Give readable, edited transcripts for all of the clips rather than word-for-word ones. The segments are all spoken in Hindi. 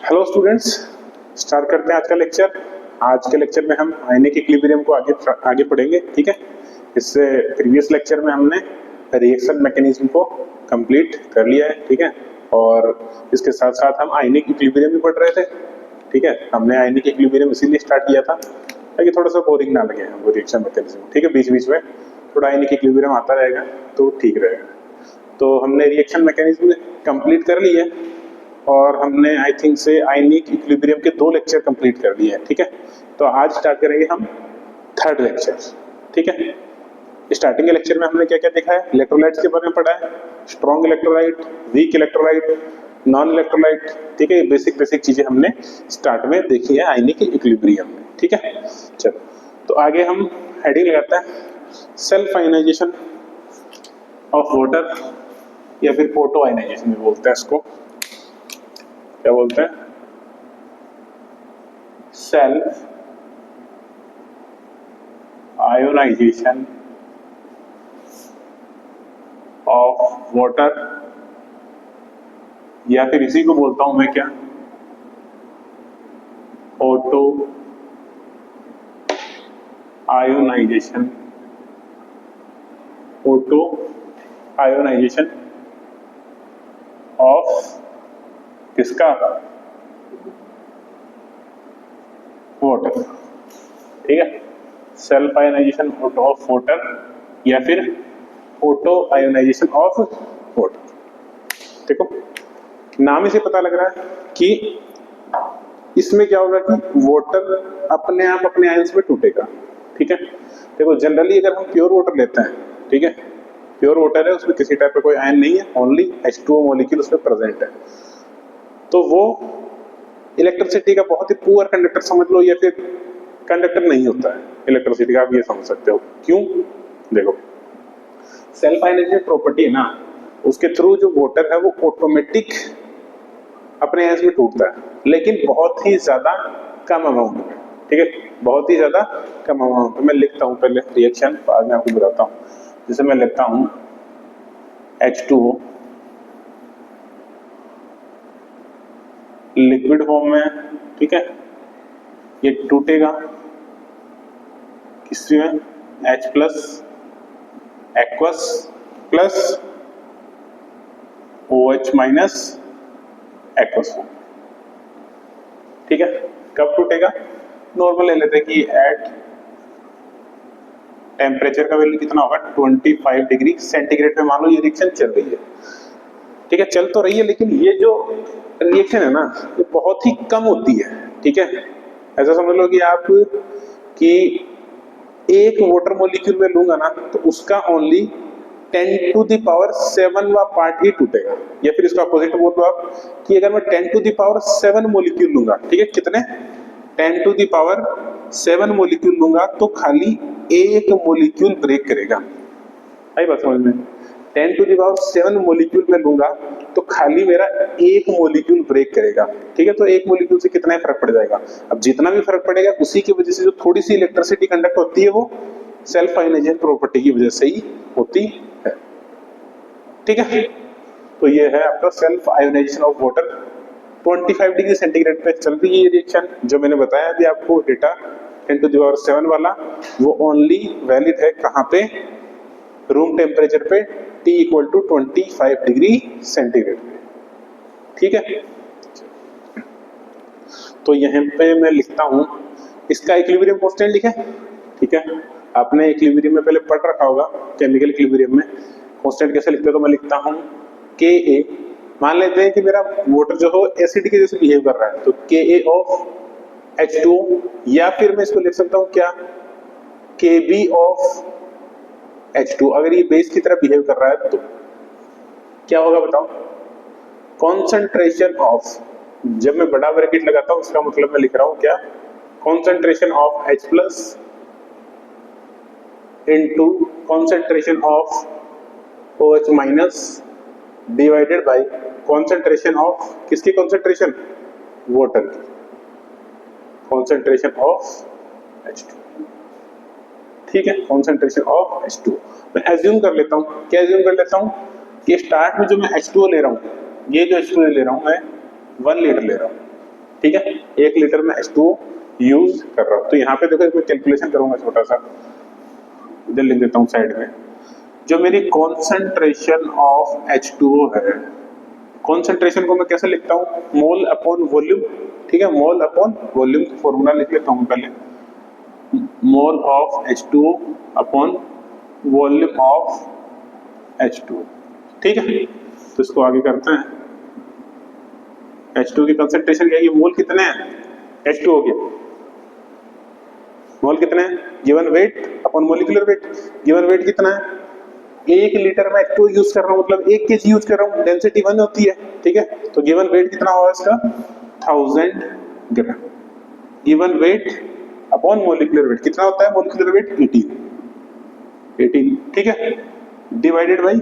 हेलो स्टूडेंट्स, स्टार्ट करते हैं आज का लेक्चर। आज के लेक्चर में हम आयनिक इक्विलिब्रियम को आगे पढ़ेंगे। ठीक है, इससे प्रीवियस लेक्चर में हमने रिएक्शन मैकेनिज्म को कंप्लीट कर लिया है। ठीक है, और इसके साथ साथ हम आयनिक इक्विलिब्रियम भी पढ़ रहे थे। ठीक है, हमने आयनिक इक्विलिब्रियम इसीलिए स्टार्ट किया था ताकि थोड़ा सा बोरिंग ना लगे हमको रिएक्शन मैकेनिज्म। ठीक है, बीच बीच में थोड़ा आयनिक इक्विलिब्रियम आता रहेगा तो ठीक रहेगा। तो हमने रिएक्शन मैकेनिज्म कंप्लीट कर ली है और हमने आई थिंक से आयनिक इक्विलिब्रियम के 2 लेक्चर कंप्लीट कर लिए हैं। ठीक है, तो आज स्टार्ट करेंगे हम 3rd लेक्चर। ठीक है, स्टार्टिंग के लेक्चर में हमने क्या क्या देखा है, इलेक्ट्रोलाइट्स के बारे में पढ़ा है, strong electrolyte, weak electrolyte, non electrolyte. ठीक है, बेसिक चीजें हमने स्टार्ट में देखी है आयनिक इक्विलिब्रियम में। ठीक है, चलो तो आगे हम हेडिंग लगाते हैं सेल्फ आयनाइजेशन ऑफ वाटर, या फिर फोटो आयनाइजेशन भी बोलते हैं इसको। क्या बोलते हैं? सेल्फ आयोनाइजेशन ऑफ वाटर, या फिर इसी को बोलता हूं मैं क्या, photo ionization, photo ionization of किसका? वाटर। ठीक है, सेल्फ आयोनाइजेशन ऑफ वाटर या फिर फोटो आयोनाइजेशन ऑफ वाटर। देखो नाम ही से पता लग रहा है कि इसमें क्या होगा कि वाटर अपने आप अपने आयंस में टूटेगा। ठीक है, देखो जनरली अगर हम प्योर वाटर लेते हैं, ठीक है, प्योर वाटर है, उसमें किसी टाइप का कोई आयन नहीं है, ओनली H2O मॉलिक्यूल उसमें प्रेजेंट है, तो वो इलेक्ट्रिसिटी का बहुत ही पुअर कंडक्टर समझ लो, या फिर कंडक्टर नहीं होता है इलेक्ट्रिसिटी का, आप ये समझ सकते हो। क्यों? देखो सेल्फ आयनाइजेशन प्रॉपर्टी है ना, उसके थ्रू जो वाटर है वो ऑटोमेटिक अपने आयंस में टूटता है, लेकिन बहुत ही ज्यादा कम अमाउंट में। ठीक है, बहुत ही ज्यादा कम अमाउंट में। मैं लिखता हूं पहले रिएक्शन, बाद में आपको बताता हूं। जैसे मैं लिखता हूं H2O लिक्विड फॉर्म में, ठीक है, ये टूटेगा किसी में H+ aqueous plus OH- aqueous form. ठीक है, कब टूटेगा? नॉर्मल ले लेते हैं कि एट टेम्परेचर का वैल्यू कितना होगा, 25 डिग्री सेंटीग्रेड पे मान लो ये रिएक्शन चल रही है। ठीक है, चल तो रही है, लेकिन ये जो रिएक्शन है ना ये बहुत ही कम होती है। ठीक है, ऐसा समझ लो कि आप कि एक वाटर मॉलिक्यूल में लूंगा ना तो उसका ओनली 10⁷ पार्ट ही टूटेगा, या फिर इसका अपोजिट बोल दो आप कि अगर मैं 10⁷ मॉलिक्यूल लूंगा, ठीक है, कितने 10⁷ मॉलिक्यूल लूंगा तो खाली एक मॉलिक्यूल ब्रेक करेगा। आई बात समझ में? 10⁷ मॉलिक्यूल में लूंगा तो खाली मेरा एक मॉलिक्यूल ब्रेक करेगा। ठीक है, तो एक मॉलिक्यूल से कितना ही फर्क पड़ जाएगा। अब जितना भी फर्क पड़ेगा उसी की वजह से जो थोड़ी सी इलेक्ट्रिसिटी कंडक्ट होती है वो सेल्फ आयनाइजेशन प्रॉपर्टी की वजह से ही होती है। ठीक है, तो ये है आपका self ionization of water. 25 degree centigrade पे चल रही है ये रिएक्शन। जो मैंने बताया अभी आपको डेटा 10⁷ वाला, वो ओनली वैलिड है कहाँ पे? रूम टेम्परेचर पे, T = 25 डिग्री सेंटीग्रेड पे। ठीक है, तो यहाँ पे मैं लिखता हूं इसका इक्विलिब्रियम कांस्टेंट लिखे। ठीक है, आपने इक्विलिब्रियम में पहले पढ़ रखा होगा, केमिकल इक्विलिब्रियम में कांस्टेंट कैसे लिखते हैं। तो मैं लिखता हूं Ka, मान लेते हैं कि मेरा वाटर जो हो एसिड के जैसे बिहेव कर रहा है, तो Ka ऑफ H2O, या फिर मैं इसको लिख सकता हूं क्या, Kb ऑफ H2। अगर ये बेस की तरह बिहेव कर रहा है तो क्या होगा बताओ? कॉन्सेंट्रेशन ऑफ, जब मैं बड़ा ब्रैकेट लगाता हूं उसका मतलब मैं लिख रहा हूं क्या, concentration of H+ into concentration of OH- divided by concentration of किसकी कॉन्सेंट्रेशन? वाटर की कॉन्सेंट्रेशन ऑफ H2। ठीक है, कॉन्सेंट्रेशन ऑफ H2। मैं एज्यूम कर लेता हूं, क्या एज्यूम कर लेता हूं कि स्टार्ट में जो मैं H2O ले रहा हूं, ये जो H2O ले रहा हूं मैं 1 लीटर ले रहा हूं। ठीक है, 1 लीटर में H2O यूज कर रहा हूँ। तो यहाँ पे देखो मैं कैलकुलेशन करूंगा छोटा सा, इधर लिख देता हूँ साइड में। जो मेरी कॉन्सेंट्रेशन ऑफ H2O है, कॉन्सेंट्रेशन को मैं कैसे लिखता हूँ, मोल अपॉन वॉल्यूम। ठीक है, मोल अपॉन वॉल्यूम फॉर्मूला लिख लेता हूँ पहले, mole of H2O upon volume of H2O। ठीक है, तो इसको आगे करते हैं। H2O की कंसेंट्रेशन क्या है, मोल कितने हैं H2O के, मोल कितने हैं, given weight upon molecular wait. Given weight कितना है, 1 लीटर में H2O यूज कर रहा हूँ, मतलब 1 kg यूज कर रहा हूँ, डेंसिटी 1 होती है। ठीक है, तो गिवन वेट कितना होगा इसका, 1000 gram. Given weight upon molecular weight कितना होता है, मोलिकुलर वेट 18। ठीक है, divided by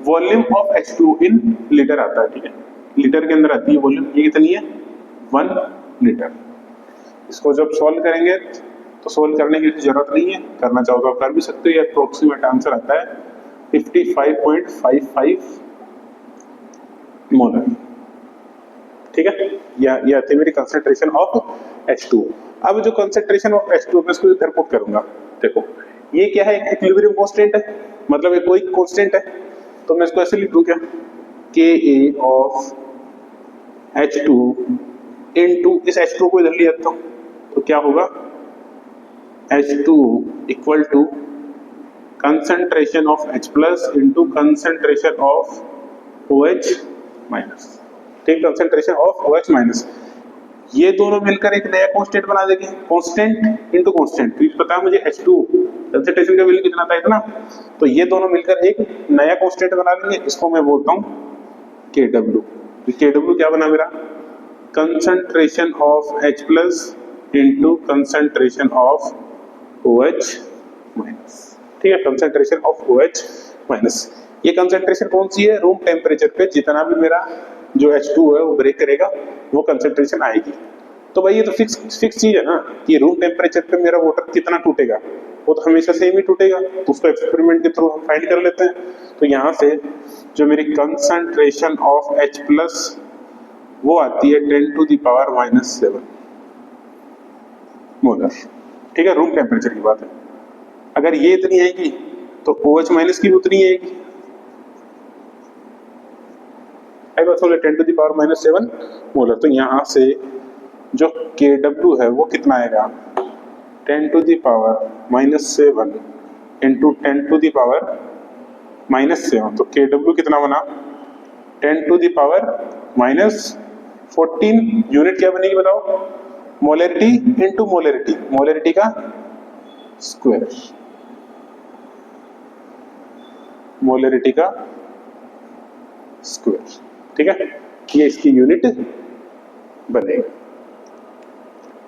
volume of H2O in litre आता है। ठीक है, लीटर के अंदर आती है वॉल्यूम, ये कितनी है, 1 लीटर। इसको जब सॉल्व करेंगे तो सोल्व करने की जरूरत नहीं है, करना चाहो तो आप कर भी सकते हो। ये अप्रोक्सीमेट आंसर आता है 55.55 मोलर। ठीक है, ये आती है मेरी कंसेंट्रेशन ऑफ H2O। अब जो कंसेंट्रेशन ऑफ H2O मैं इसको इधर पुट करूंगा। देखो ये क्या है, इक्विलिब्रियम कांस्टेंट है, मतलब ये कोई कांस्टेंट है, तो मैं इसको ऐसे लिख दूं क्या, Ka ऑफ H2 इनटू इस H2 को इधर ले आता हूं, तो क्या होगा, H2 equal to concentration of H plus into concentration of OH minus. ठीक, कंसंट्रेशन ऑफ OH माइनस, ये दोनों मिलकर एक नया कांस्टेंट बना देंगे, कांस्टेंट इंटू कांस्टेंट। तो पता है मुझे H2 कंसंट्रेशन का वैल्यू कितना था, इतना, तो ये दोनों मिलकर एक नया कांस्टेंट बना लेंगे, इसको मैं बोलता हूं KW। KW क्या बना मेरा, concentration of H plus into concentration of OH minus. ठीक है, कंसंट्रेशन ऑफ OH माइनस। ये कंसंट्रेशन कौन सी है, रूम टेम्परेचर पे जितना भी मेरा जो H2 है वो ब्रेक करेगा वो कंसंट्रेशन आएगी। तो भाई ये तो फिक्स चीज है ना कि रूम टेम्परेचर पे मेरा वाटर कितना टूटेगा, वो तो हमेशा सेम ही टूटेगा, तो उसको एक्सपेरिमेंट के थ्रू हम फाइंड कर लेते हैं। तो यहाँ से जो मेरी कंसंट्रेशन ऑफ H प्लस वो आती है 10⁻⁻⁷ मोलर। ठीक है, रूम टेम्परेचर की बात है। अगर ये इतनी आएगी तो OH माइनस की उतनी आएगी, आई बात बोले 10⁻⁷ मोलर। तो यहाँ से जो KW है वो कितना आएगा, 10⁻⁻7 इंटू 10⁻⁻7। तो KW कितना बना, 10⁻⁻14। यूनिट क्या बनेगी बताओ, मोलरिटी इंटू मोलरिटी, मोलरिटी का स्क्वायर, मोलरिटी का स्क्वायर। ठीक है, ये इसकी यूनिट बनेगा।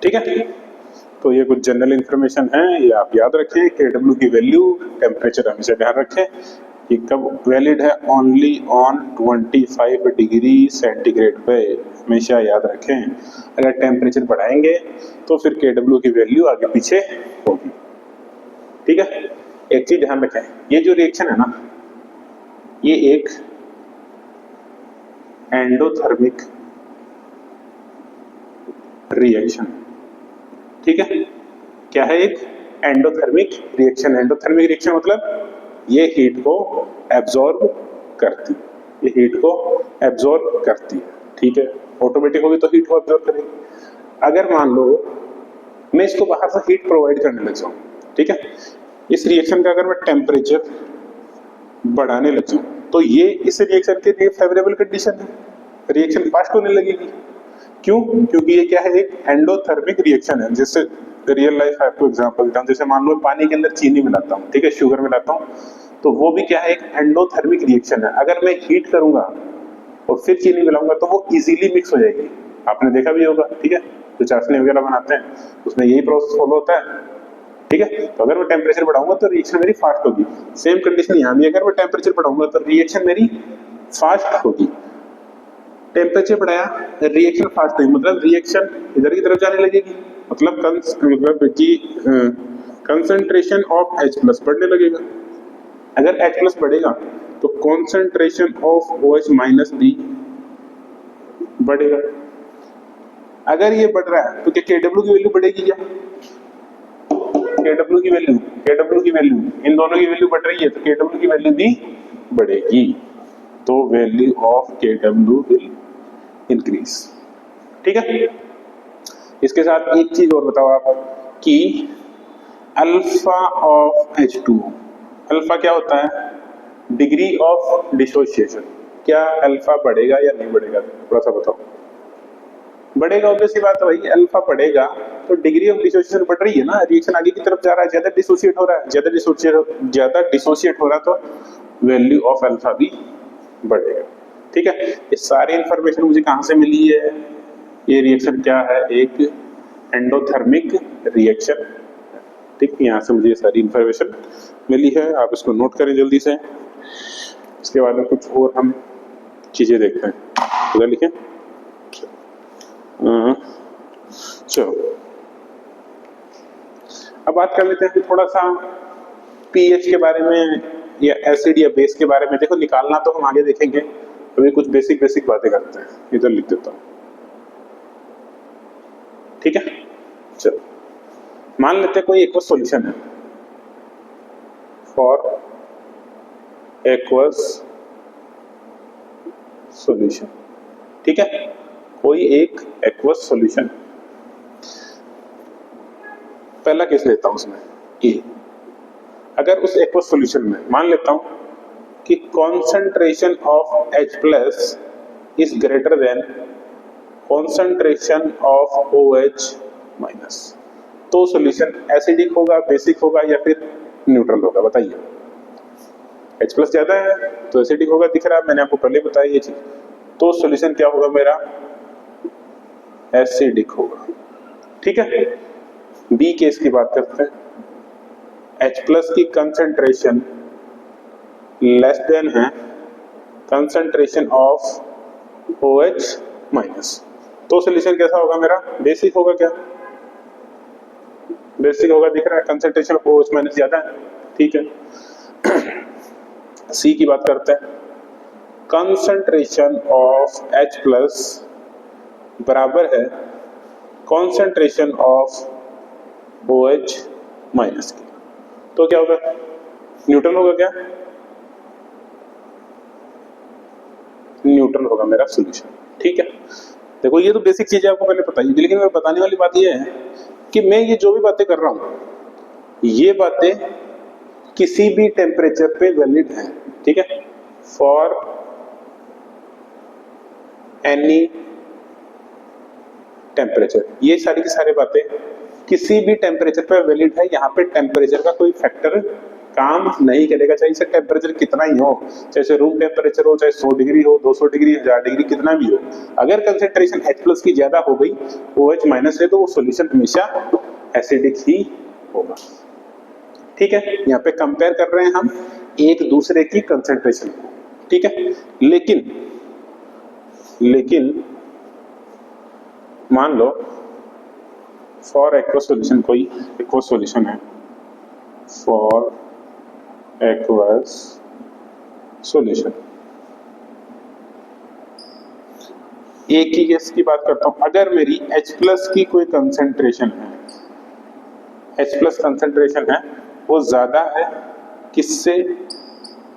ठीक है, तो ये कुछ जनरल इंफॉर्मेशन है, ये आप याद रखें। KW की वैल्यू, टेम्परेचर हमेशा ध्यान रखें, ये कब वैलिड है, ओनली ऑन 25 डिग्री सेंटीग्रेड पे, हमेशा याद रखें। अगर टेम्परेचर बढ़ाएंगे तो फिर KW की वैल्यू आगे पीछे होगी। ठीक है, एक चीज ध्यान रखें, ये जो रिएक्शन है ना, ये एक एंडोथर्मिक रिएक्शन। ठीक है, क्या है, एक एंडोथर्मिक रिएक्शन। एंडोथर्मिक रिएक्शन मतलब ये हीट को एब्जॉर्ब करती है, ये हीट को एब्जॉर्ब करती है। ठीक है, ऑटोमेटिक होगी तो हीट को एब्जॉर्ब करेगी। अगर मान लो मैं इसको बाहर से हीट प्रोवाइड करने लग जाऊं, ठीक है, इस रिएक्शन का अगर मैं टेम्परेचर बढ़ाने लग जाऊं, तो ये इस रिएक्शन के लिए फेवरेबल कंडीशन है, रिएक्शन फास्ट होने लगेगी। क्यों, क्योंकि ये क्या है, एक एंडोथर्मिक रिएक्शन है। जैसे रियल लाइफ आपको एग्जांपल देता हूं, जैसे मान लो पानी के अंदर चीनी मिलाता हूं, ठीक है, शुगर मिलाता हूं, तो वो भी क्या है, एक एंडोथर्मिक रिएक्शन है। अगर मैं हीट करूंगा और फिर चीनी मिलाऊंगा तो वो इजीली मिक्स हो जाएगी, आपने देखा भी होगा। ठीक है, जो चाशनी वगैरह बनाते हैं उसमें यही प्रोसेस फॉलो होता है। ठीक है, तो अगर मैं टेम्परेचर बढ़ाऊंगा तो रिएक्शन मेरी फास्ट होगी। सेम कंडीशन यहाँ भी, अगर मैं टेम्परेचर बढ़ाऊंगा तो रिएक्शन मेरी फास्ट होगी। टेम्परेचर बढ़ाया, रिएक्शन फास्ट हुई, मतलब रिएक्शन इधर की तरफ जाने लगेगी, मतलब कंसंट्रेशन ऑफ H प्लस बढ़ने लगेगा। अगर H प्लस बढ़ेगा तो कंसंट्रेशन ऑफ OH माइनस भी बढ़ेगा। अगर ये बढ़ रहा है तो क्या Kw की वैल्यू बढ़ेगी क्या? Kw की वैल्यू इन दोनों की वैल्यू बढ़ रही है तो Kw की वैल्यू भी बढ़ेगी, तो value of Kw will increase. ठीक है, इसके साथ एक चीज और बताओ आप कि अल्फा ऑफ H2O, अल्फा क्या होता है? Degree of dissociation. क्या अल्फा बढ़ेगा या नहीं बढ़ेगा, थोड़ा सा बताओ। बढ़ेगा, ऑब्वियस सी बात है भाई, अल्फा बढ़ेगा तो डिग्री ऑफ डिसोसिएशन बढ़ रही है ना, रिएक्शन आगे की तरफ जा रहा है, ज्यादा डिसोसिएट हो रहा है, ज्यादा डिसोसिएट हो रहा है तो वैल्यू ऑफ अल्फा भी बढ़ेगा। ठीक है, ये सारी इंफॉर्मेशन मुझे कहां से मिली है? ये रिएक्शन क्या है? एक एंडोथर्मिक रिएक्शन। ठीक, यहाँ से मुझे सारी इंफॉर्मेशन मिली है, आप इसको नोट करें जल्दी से। इसके बाद में कुछ और हम चीजें देखते हैं, उधर लिखें। चलो अब बात कर लेते हैं थोड़ा सा पीएच के बारे में या एसिड या बेस के बारे में। देखो निकालना तो हम आगे देखेंगे, अभी कुछ बेसिक बातें करते हैं, इधर लिख देता हूं। ठीक है, चलो मान लेते हैं कोई एक्वस सॉल्यूशन है, फॉर एक्वस सॉल्यूशन। ठीक है, कोई एक एक्वस सॉल्यूशन, पहला केस लेता हूं उसमें ए। अगर उस एक्वस सॉल्यूशन में मान लेता हूं कि concentration of H plus is greater than concentration of OH minus, तो सॉल्यूशन एसिडिक होगा, बेसिक होगा या फिर न्यूट्रल होगा? बताइए। H प्लस ज्यादा है तो एसिडिक होगा, दिख रहा है, मैंने आपको पहले बताया ये चीज। तो सॉल्यूशन क्या होगा मेरा? एसिडिक होगा। ठीक है, बी केस की बात करते हैं। H प्लस की कंसंट्रेशन लेस देन है कंसंट्रेशन ऑफ OH माइनस, तो सॉल्यूशन कैसा होगा मेरा? बेसिक होगा। क्या बेसिक होगा, दिख रहा है, कंसंट्रेशन ऑफ OH माइनस ज्यादा है। ठीक है, सी की बात करते हैं। कंसंट्रेशन ऑफ H प्लस बराबर है कंसंट्रेशन ऑफ OH माइनस की, तो क्या होगा? न्यूट्रल होगा। क्या न्यूट्रल होगा मेरा सॉल्यूशन। ठीक है, देखो ये तो बेसिक चीजें आपको पहले पता ही है, लेकिन मैं बताने वाली बात ये है कि मैं ये जो भी बातें कर रहा हूं ये बातें किसी भी टेम्परेचर पे वैलिड है। ठीक है, फॉर एनी टेम्परेचर, ये सारी की सारी बातें किसी भी टेम्परेचर पे वैलिड है। यहाँ पे टेम्परेचर का कोई फैक्टर काम नहीं करेगा, चाहे इसे टेम्परेचर कितना ही हो, चाहे रूम टेम्परेचर हो, चाहे 100 डिग्री हो, 200 डिग्री, 1000 डिग्री, कितना भी हो, अगर कंसेंट्रेशन H प्लस की ज्यादा हो गई, OH माइनस है, तो वो सॉल्यूशन हमेशा एसिडिक ही होगा। ठीक है, यहाँ पे कंपेयर कर रहे हैं हम एक दूसरे की कंसेंट्रेशन को। ठीक है, लेकिन मान लो फॉर एक्वस सॉल्यूशन, कोई एक्वस सॉल्यूशन है, फॉर एक्वस सॉल्यूशन, एक ही केस की बात करता हूं। अगर मेरी H प्लस की कोई कंसेंट्रेशन है, H प्लस कंसेंट्रेशन है, वो ज्यादा है किससे?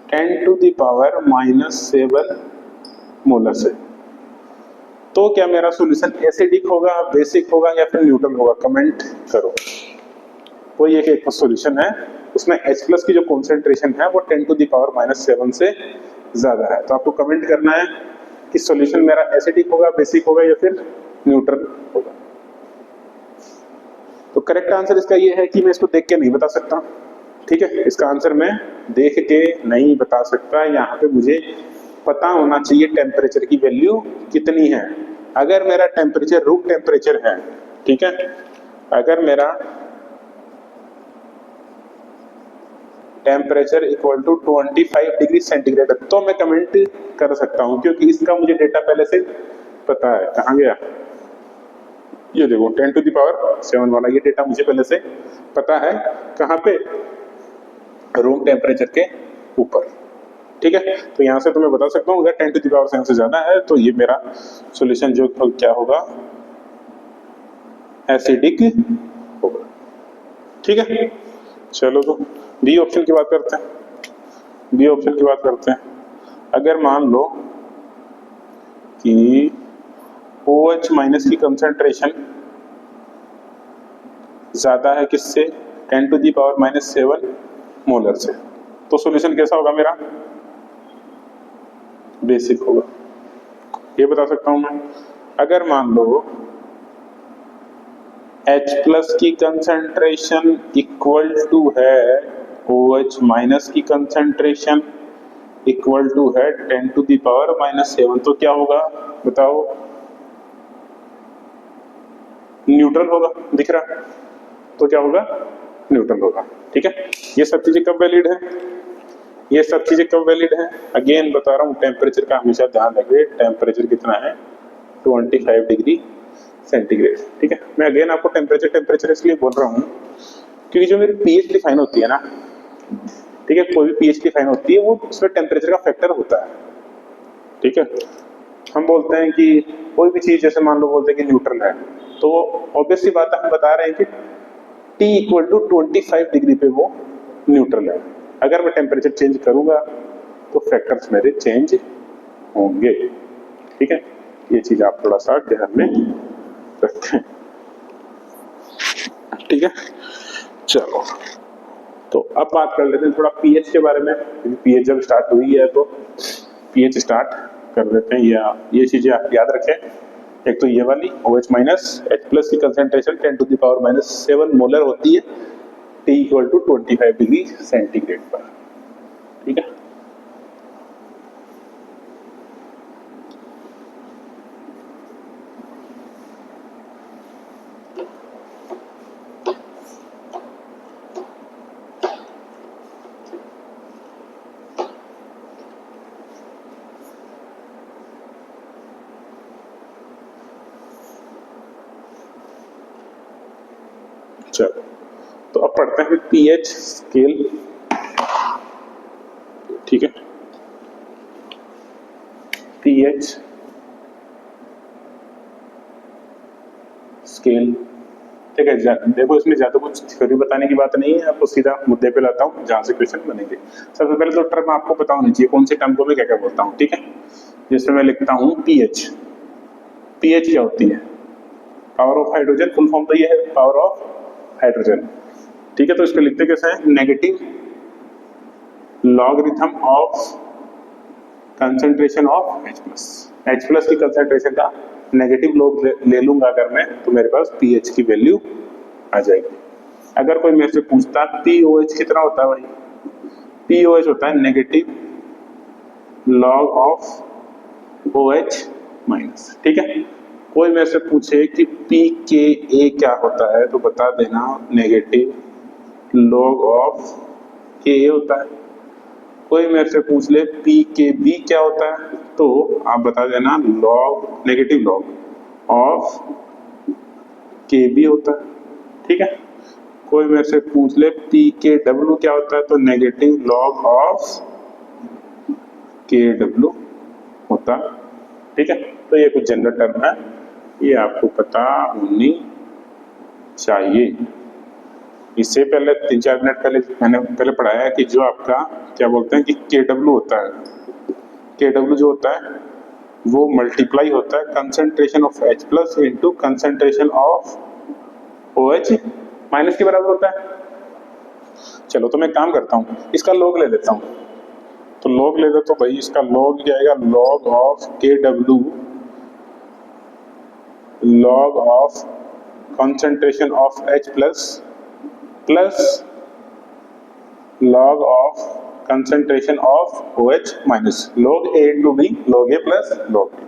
10 टू द पावर -7 मोलर से, तो क्या मेरा सॉल्यूशन एसिडिक होगा, बेसिक होगा या फिर न्यूट्रल होगा? कमेंट करो। कोई एक सॉल्यूशन है, उसमें H प्लस की जो कॉन्सेंट्रेशन है वो 10 टू द पावर -7 से ज्यादा है, तो आपको कमेंट करना है कि सॉल्यूशन मेरा एसिडिक होगा, बेसिक होगा या फिर न्यूट्रल होगा। तो करेक्ट आंसर इसका ये है कि मैं इसको देख के नहीं बता सकता। ठीक है, इसका आंसर मैं देख के नहीं बता सकता, यहाँ पे मुझे पता होना चाहिए टेम्परेचर की वैल्यू कितनी है। अगर मेरा टेम्परेचर रूम टेम्परेचर है, ठीक है, अगर मेरा temperature equal to 25 degree centigrade, तो मैं कमेंट कर सकता हूं, क्योंकि इसका मुझे डेटा पहले से पता है। कहां गया? ये देखो 10 टू द पावर 7 वाला, ये डेटा मुझे पहले से पता है। कहां पे? रूम टेम्परेचर के ऊपर। ठीक है, तो यहां से तो मैं बता सकता हूं अगर 10 टू द पावर 7 से ज्यादा है तो ये मेरा सॉल्यूशन जो क्या होगा? एसिडिक होगा। ठीक है, चलो तो बी ऑप्शन की बात करते हैं। बी ऑप्शन की बात करते हैं। अगर मान लो कि OH माइनस की कंसंट्रेशन ज्यादा है किससे, 10⁻⁻7 मोलर से, तो सॉल्यूशन कैसा होगा मेरा, बेसिक होगा। ये बता सकता हूं मैं। अगर मान लो H प्लस की कंसंट्रेशन इक्वल टू है OH माइनस की कंसंट्रेशन इक्वल टू है 10⁻⁻7, तो क्या होगा बताओ, न्यूट्रल होगा, दिख रहा है, तो क्या होगा, न्यूट्रल होगा। ठीक है, ये सब चीजें कब वैलिड है, ये सब चीजें कब वैलिड है, अगेन बता रहा हूँ, टेम्परेचर का हमेशा ध्यान रखिए। टेम्परेचर कितना है, 25 डिग्री सेंटीग्रेड। ठीक है, मैं अगेन आपको टेम्परेचर इसलिए बोल रहा हूँ क्योंकि जो मेरी पीएच डिफाइन होती है ना, ठीक है, कोई भी पीएच डिफाइन होती है वो उसमें टेम्परेचर का फैक्टर होता है। ठीक है, हम बोलते हैं कि कोई भी चीज, जैसे मान लो बोलते हैं कि न्यूट्रल है, तो ऑब्वियस सी बात है, हम बता रहे हैं कि T इक्वल टू 25 डिग्री पे वो न्यूट्रल है। अगर मैं टेम्परेचर चेंज करूंगा तो फैक्टर्स मेरे चेंज होंगे। ठीक है, ये चीज आप थोड़ा सा ध्यान में रखें। ठीक है, चलो तो अब बात कर लेते हैं थोड़ा पीएच के बारे में। पीएच जब स्टार्ट हुई है तो पीएच स्टार्ट कर देते हैं, या ये चीजें आप याद रखें। एक तो ये वाली OH माइनस H प्लस की कंसंट्रेशन 10⁻⁻7 मोलर होती है, T equal to 25 degree centigrade पर। ठीक है, चलो तो अब पढ़ते हैं पीएच स्केल। ठीक है, पीएच स्केल। ठीक है, देखो इसमें ज्यादा कुछ थ्योरी बताने की बात नहीं है, आपको सीधा मुद्दे पे लाता हूँ जहां से क्वेश्चन बनेंगे। सबसे पहले तो टर्म आपको पता होनी चाहिए, कौन से टर्म को मैं क्या क्या बोलता हूँ। ठीक है, जैसे मैं लिखता हूँ पीएच, पीएच क्या होती है, power of hydrogen, full form तो ये है पावर ऑफ हाइड्रोजन। ठीक है, तो इसको लिखते कैसे हैं, negative logarithm of concentration of H plus. H plus की कंसंट्रेशन का नेगेटिव लॉग ले लूंगा अगर मैं, तो मेरे पास पीएच की वैल्यू आ जाएगी। अगर कोई मेरे से पूछता POH कितना होता है भाई, POH होता है negative log of OH minus. ठीक है, कोई मेरे से पूछे कि pKa क्या होता है, तो बता देना नेगेटिव लॉग ऑफ Ka होता है। कोई मेरे से पूछ ले pKb क्या होता है, तो आप बता देना log, negative log of Kb होता है। ठीक है, कोई मेरे से पूछ ले pKw क्या होता है, तो नेगेटिव लॉग ऑफ Kw होता है। ठीक है, तो ये कुछ जनरल टर्म है, ये आपको पता होनी चाहिए। इससे पहले 3-4 मिनट पहले मैंने पढ़ाया कि जो आपका क्या बोलते हैं कि Kw होता है, Kw जो होता है वो मल्टीप्लाई होता है concentration of H plus into concentration of OH minus के बराबर होता है। चलो तो मैं काम करता हूँ, इसका लॉग ले लेता हूँ, तो लॉग ले लेता हूँ भाई, इसका लॉग क्या आएगा, log of Kw log of concentration of H plus plus log of concentration of OH minus, log A into B, log A plus log B।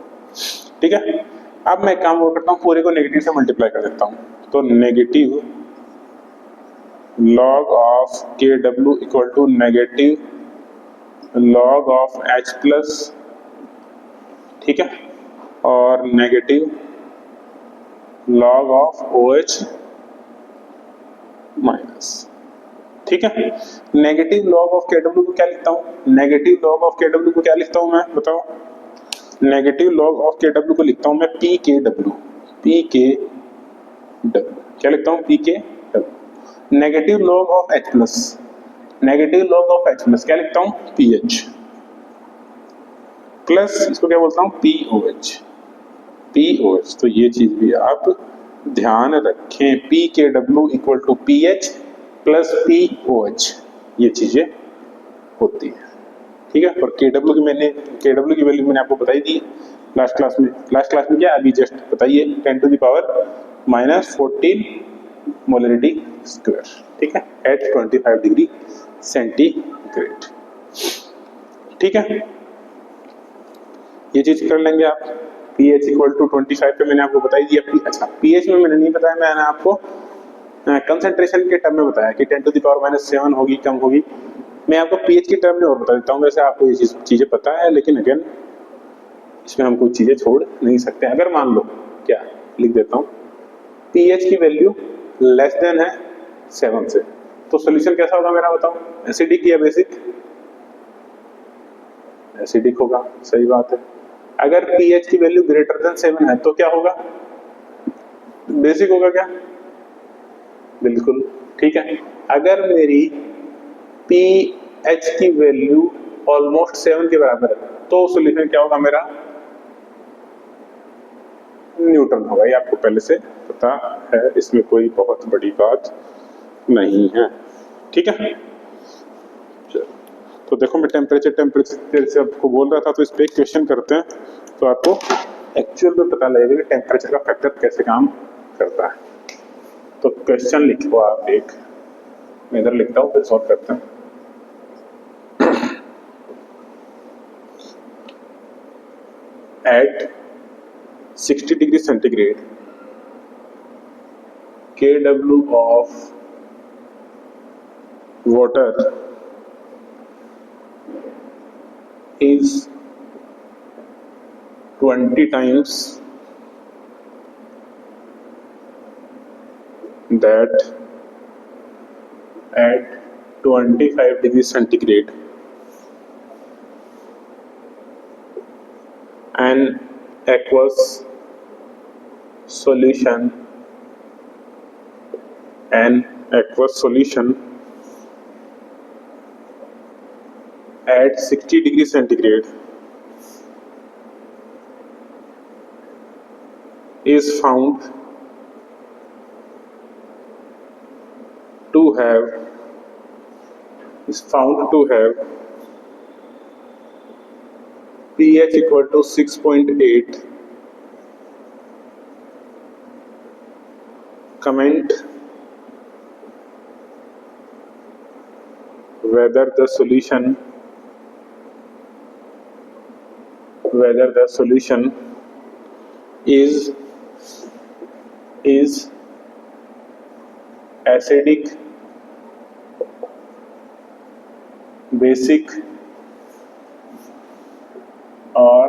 ठीक है, अब मैं काम वो करता हूँ, पूरे को नेगेटिव से मल्टीप्लाई कर देता हूँ, तो negative log of Kw equal to negative log of H plus, ठीक है, और negative log of OH minus. ठीक है, नेगेटिव लॉग ऑफ Kw को क्या लिखता हूँ, नेगेटिव लॉग ऑफ Kw को क्या लिखता हूँ मैं बताओ, नेगेटिव लॉग ऑफ Kw को लिखता हूँ मैं PKW, PK डब्ल्यू, क्या लिखता हूँ, P K W. Negative log of H plus, negative log of H plus क्या लिखता हूँ, पी एच प्लस, इसको क्या बोलता हूँ, P O H, P O H. तो ये चीज भी आप ध्यान रखें, P K W equal to P H plus P O H, ये चीजें होती है, ठीक है। और के डब्ल्यू की वैल्यू मैंने आपको बताई दी लास्ट क्लास में। लास्ट क्लास में क्या, अभी जस्ट बताइए, 10 to the power -14 molarity square, ठीक है, एट 25 डिग्री सेंटीग्रेड, ठीक है। ये चीज कर लेंगे आप। pH इक्वल टू 25 पे मैंने आपको बताई दिया। अच्छा, pH में मैंने नहीं बताया, मैंने आपको कंसंट्रेशन के टर्म में बताया कि 10 टू द पावर -7 होगी, कम होगी। मैं आपको pH की टर्म में और बता देता हूँ। वैसे आपको ये चीजें पता है, लेकिन अगेन इसमें हम कुछ चीजें छोड़ नहीं सकते। अगर मान लो, क्या लिख देता हूँ, pH की वैल्यू लेस देन है 7 से, तो सोल्यूशन कैसा होगा मेरा, बताओ, एसिडिक या बेसिक? एसिडिक होगा, सही बात है। अगर pH की वैल्यू ग्रेटर देन 7 है तो क्या होगा, बेसिक होगा क्या? बिल्कुल, ठीक है। अगर मेरी pH की वैल्यू ऑलमोस्ट 7 के बराबर है तो सोल्यूशन क्या होगा मेरा, न्यूट्रल होगा। ये आपको पहले से पता है, इसमें कोई बहुत बड़ी बात नहीं है, ठीक है। तो देखो, मैं टेम्परेचर से आपको बोल रहा था, तो इस पे क्वेश्चन करते हैं तो आपको एक्चुअल में पता लगेगा कि टेम्परेचर का फैक्टर कैसे काम करता है। तो क्वेश्चन लिखो आप एक, मैं इधर लिखता हूँ, फिर सॉल्व करते हैं। At 60 degree centigrade KW of water is 20 times that at 25 degree centigrade. An aqueous solution at 60 degree centigrade is found to have pH equal to 6.8. Comment whether the solution is acidic, basic और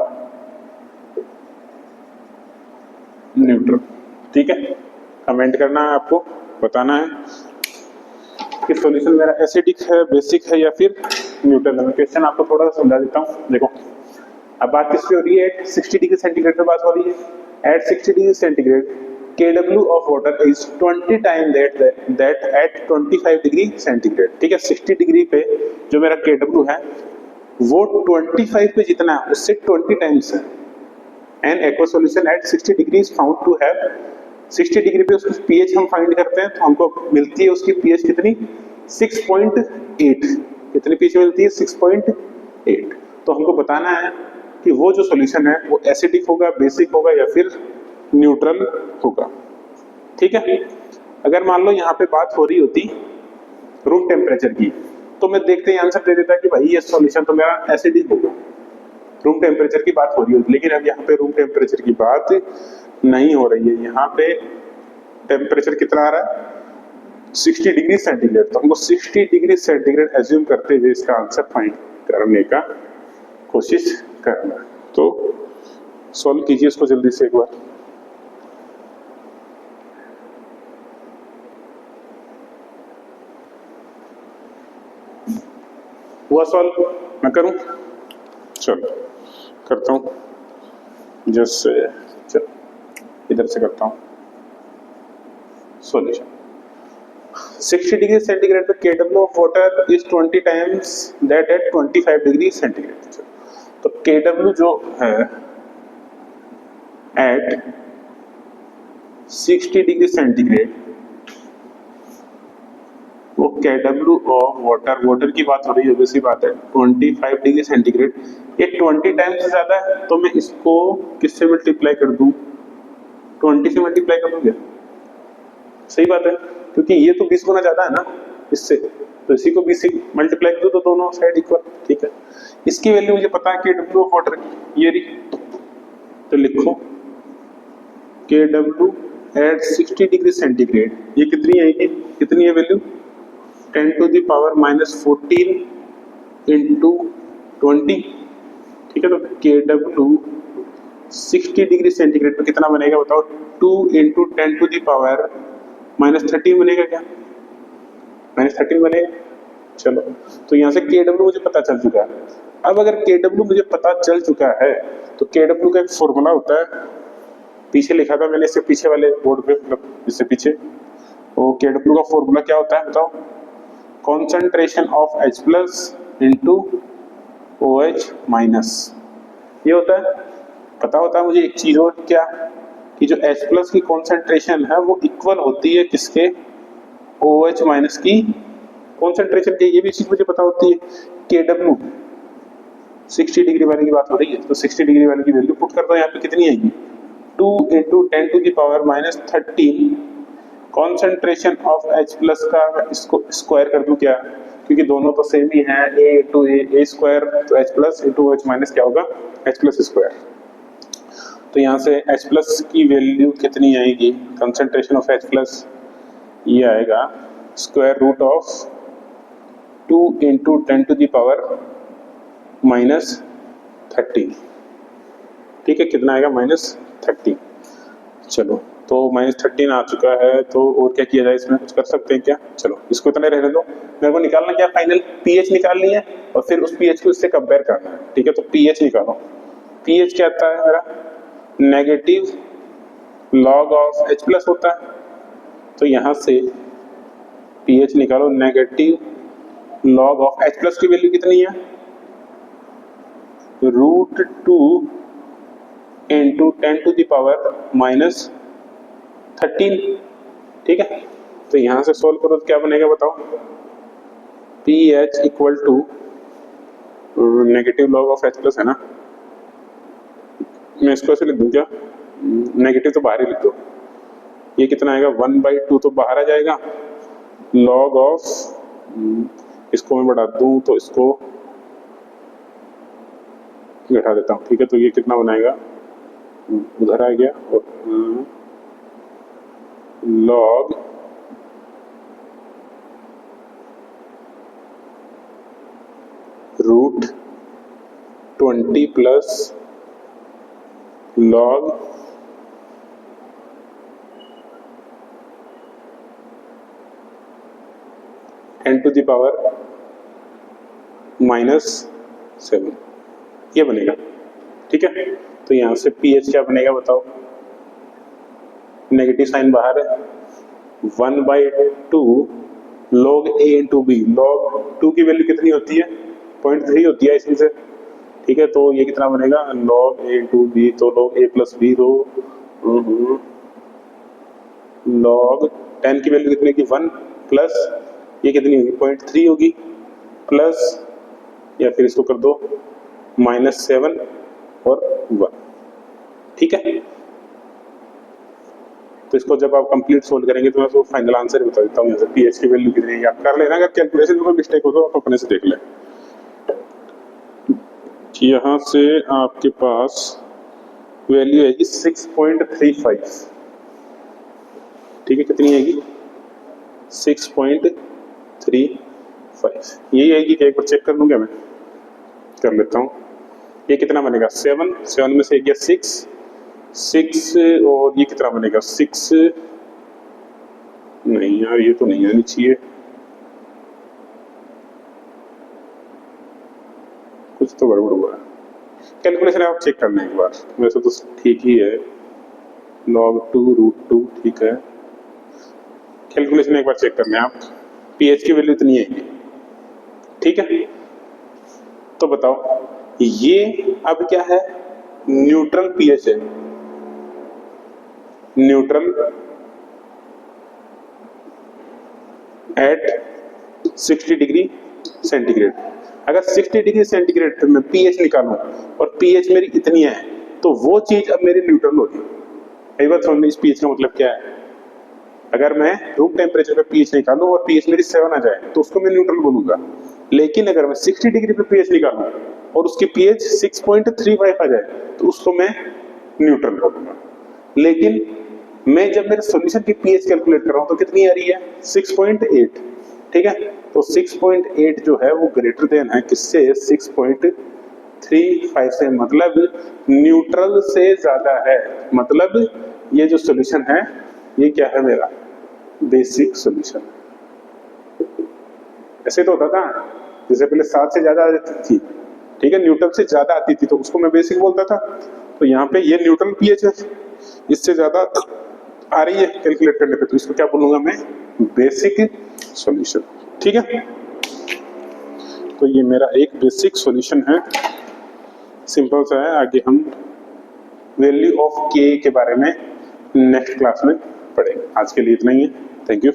न्यूट्रल, ठीक है। कमेंट करना है, आपको बताना है कि सॉल्यूशन मेरा एसिडिक है, बेसिक है या फिर न्यूट्रल है। मैं क्वेश्चन आपको थोड़ा सा समझा देता हूँ। देखो, अब बात किस पे हो रही है, 60 डिग्री सेंटीग्रेड पे बात हो रही है। At 60 degree centigrade KW of water is 20 times that at 25 degree centigrade, ठीक है। 60 डिग्री पे जो मेरा KW है वो 25 पे जितना है उससे 20 टाइम्स है। An aqua solution at 60 degree is found to have, 60 degree पे उसकी pH हम फाइंड करते हैं तो हमको मिलती है उसकी pH कितनी, 6.8। कितनी pH मिलती है, 6.8। तो हमको बताना है कि वो जो सॉल्यूशन है वो एसिडिक होगा, बेसिक होगा या फिर न्यूट्रल होगा, ठीक है। अगर मान लो यहाँ पे बात हो रही होती रूम टेम्परेचर की, तो मैं देखते ही आंसर दे देता कि भाई ये सॉल्यूशन तो मेरा एसिडिक होगा, रूम टेम्परेचर की बात हो रही होती। लेकिन अब यहाँ पे रूम टेम्परेचर की बात नहीं हो रही है, यहाँ पे टेम्परेचर कितना आ रहा है, 60 डिग्री सेंटीग्रेड। तो हमको 60 डिग्री सेंटीग्रेड एज्यूम करते हुए इसका आंसर फाइंड करने का कोशिश करना। तो सॉल्व कीजिए इसको जल्दी से एक बार। हुआ सॉल्व, मैं करूं? चलो करता हूं, जैसे चलो इधर से करता हूं। सॉल्यूशन। 60 डिग्री सेंटीग्रेड पे KW of water is 20 times that at 25 degree centigrade. तो KW जो है एट 60 डिग्री सेंटीग्रेड, वो KW ऑफ वाटर की बात हो रही है, वैसी बात है 25 डिग्री सेंटीग्रेड, ये 20 टाइम्स से ज्यादा है, तो मैं इसको किससे मल्टीप्लाई कर दूं? 20 से मल्टीप्लाई कर दूं क्या? सही बात है, क्योंकि ये तो 20 गुना ज्यादा है ना इससे, तो इसी को 20 से मल्टीप्लाई कर दो तो दोनों साइड इक्वल। ठीक है, इसकी वैल्यू मुझे पता है KW ऑफ वाटर की, ये रही, तो लिखो KW एट 60 डिग्री सेंटीग्रेड, ये कितनी आएगी? कितनी है value? 10 to the power -14 into 20। ठीक है, तो KW 60 डिग्री सेंटीग्रेड पर कितना बनेगा बताओ? 2 इंटू 10 टू द पावर -13 बनेगा क्या? -13 बनेगा। चलो, तो यहाँ से KW मुझे पता चल चुका है। अब अगर KW मुझे पता चल चुका है तो KW का एक फॉर्मूला होता है, पीछे लिखा था मैंने, इससे पीछे वाले बोर्ड पे, मतलब इससे पीछे। तो KW का फॉर्मूला क्या होता है बताओ? Concentration of H plus into OH minus, ये होता है। पता होता है मुझे एक चीज और, क्या कि जो H प्लस की कॉन्सेंट्रेशन है वो इक्वल होती है किसके? OH माइनस की कॉन्सेंट्रेशन के। ये भी चीज मुझे पता होती है। KW 60 डिग्री वाले की बात हो रही है, तो 60 डिग्री वाले की वैल्यू पुट कर दो, यहाँ पे कितनी आएगी? 2 into 10 to the power -13 concentration of H plus का, इसको स्क्वायर कर दूं क्या? क्योंकि दोनों तो सेम ही है, A इंटू A स्क्वायर, तो H plus into OH minus क्या होगा? H plus square. तो यहाँ से H प्लस की वैल्यू कितनी आएगी? कंसंट्रेशन ऑफ H प्लस, ये आएगा square root of 2 into 10 to the power -13। ठीक है, कितना आएगा? -13। चलो, तो -13 आ चुका है, तो और क्या किया जाए इसमें? कुछ कर सकते हैं क्या? चलो, इसको इतना रहने दो। मेरे को निकालना क्या? फाइनल pH निकालनी है, और फिर उस pH को इससे कंपेयर करना है। ठीक है, तो pH निकालो। pH क्या आता है मेरा? Negative log of H plus होता है, तो यहाँ से pH निकालो, negative log of H plus की वैल्यू कितनी है? √2 इंटू 10 टू द पावर -13। ठीक है, तो यहां से सोल्व करो तो क्या बनेगा बताओ? pH equal to negative log of H plus है ना, मैं इसको ऐसे लिख दूं क्या? नेगेटिव तो बाहर ही लिख दो। ये कितना आएगा? 1/2 तो बाहर आ जाएगा, लॉग ऑफ, इसको मैं बढ़ा दूं तो इसको घटा देता हूं। ठीक है, तो ये कितना बनाएगा? उधर आ गया, और log √20 plus log n to the power -7, ये बनेगा। ठीक है, तो यहां से pH क्या बनेगा बताओ? नेगेटिव साइन बाहर है, 1/2 log A into B. log 2 की वैल्यू कितनी होती है? 0.3 होती है इसमें से। ठीक है, तो ये कितना बनेगा? log A इंटू बी, तो log A प्लस बी रो, log 10 की वैल्यू कितनी की? 1 प्लस ये कितनी होगी? 0.3 होगी, प्लस, या फिर इसको कर दो -7 और 1। ठीक है, तो इसको जब आप कंप्लीट सोल्व करेंगे तो मैं उसको फाइनल आंसर बता देता हूँ। यहाँ से pH की वैल्यू कितनी है आप कर लेना, अगर कैलकुलेशन में कोई मिस्टेक हो तो आप अपने से देख लें। यहाँ से आपके पास वैल्यू आएगी 6.35। ठीक है, कितनी आएगी? 6.35। यही आएगी क्या? एक बार चेक कर लूँ क्या? मैं कर लेता हूँ। ये कितना बनेगा? 7 में से गया 6, और ये कितना बनेगा? 6 नहीं यार, ये तो नहीं आनी चाहिए, कुछ तो गड़बड़ हुआ है। कैलकुलेशन आप चेक कर लें एक बार, वैसे तो ठीक ही है। log 2 √2, ठीक है, कैलकुलेशन एक बार चेक कर लें आप, पीएच की वैल्यू इतनी है ये, ठीक है। तो बताओ ये अब क्या है, न्यूट्रल पीएच है, न्यूट्रल एट 60 डिग्री सेंटीग्रेड। अगर 60 डिग्री सेंटीग्रेड पे मैं पीएच निकालूं और पीएच मेरी इतनी है तो वो चीज अब मेरी न्यूट्रल होगी। कई बार समझ में इस पीएच का मतलब क्या है। अगर मैं रूम टेम्परेचर पे पीएच निकालूं और पीएच मेरी 7 आ जाए तो उसको मैं न्यूट्रल बोलूंगा, लेकिन अगर मैं 60 डिग्री पे पीएच निकालूं और उसकी पीएच 6.35 आ जाए तो उसको मैं न्यूट्रल बोलूंगा। लेकिन मैं जब मेरे सॉल्यूशन की पीएच कैलकुलेट कर रहा हूं तो कितनी आ रही है, 6.8, ठीक है। तो 6.8 जो है वो ग्रेटर देन है किससे, 6.35 से, मतलब न्यूट्रल से ज्यादा है। मतलब ये जो सॉल्यूशन है ये क्या है, मेरा बेसिक सॉल्यूशन। ऐसे तो होता था, जैसे पहले 7 से ज्यादा आ जाती थी, ठीक है, न्यूट्रल से ज्यादा आती थी तो उसको मैं बेसिक बोलता था। तो यहाँ पे ये न्यूट्रल पीएच है, इससे ज्यादा आ रही है कैलकुलेट करने पे, तो इसको क्या बोलूंगा मैं, बेसिक सॉल्यूशन, ठीक है। तो ये मेरा एक बेसिक सॉल्यूशन है, सिंपल सा है। आगे हम वैल्यू ऑफ के बारे में नेक्स्ट क्लास में पढ़ेंगे। आज के लिए इतना ही है, थैंक यू।